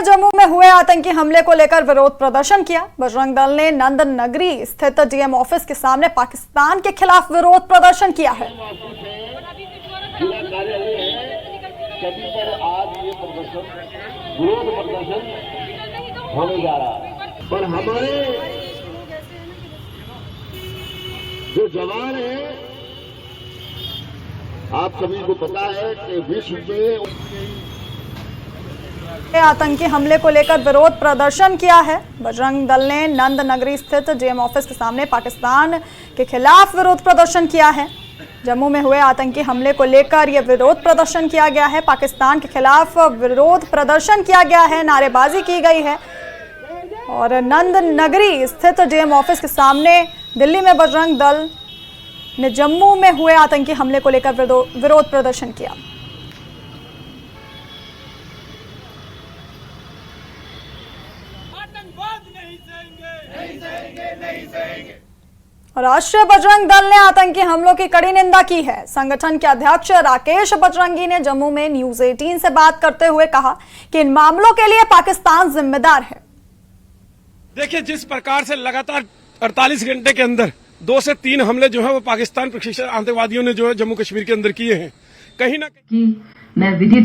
जम्मू में हुए आतंकी हमले को लेकर विरोध प्रदर्शन किया। बजरंग दल ने नंद नगरी स्थित डीएम ऑफिस के सामने पाकिस्तान के खिलाफ विरोध प्रदर्शन किया है। विरोध प्रदर्शन होने जा रहा है, पर हमारे जो जवान हैं, आप सभी को पता है कि विश्व में आतंकी हमले को लेकर विरोध प्रदर्शन किया है। बजरंग दल ने नंद नगरी स्थित डीएम ऑफिस के सामने पाकिस्तान के खिलाफ विरोध प्रदर्शन किया है। जम्मू में हुए आतंकी हमले को लेकर यह विरोध प्रदर्शन किया गया है। पाकिस्तान के खिलाफ विरोध प्रदर्शन किया गया है, नारेबाजी की गई है और नंद नगरी स्थित डीएम ऑफिस के सामने दिल्ली में बजरंग दल ने जम्मू में हुए आतंकी हमले को लेकर विरोध प्रदर्शन किया। राष्ट्रीय बजरंग दल ने आतंकी हमलों की कड़ी निंदा की है। संगठन के अध्यक्ष राकेश बजरंगी ने जम्मू में न्यूज 18 से बात करते हुए कहा कि इन मामलों के लिए पाकिस्तान जिम्मेदार है। देखिए, जिस प्रकार से लगातार 48 घंटे के अंदर 2 से 3 हमले जो है वो पाकिस्तान प्रशिक्षित आतंकवादियों ने जो है जम्मू कश्मीर के अंदर किए हैं, कहीं ना कहीं मैं विधि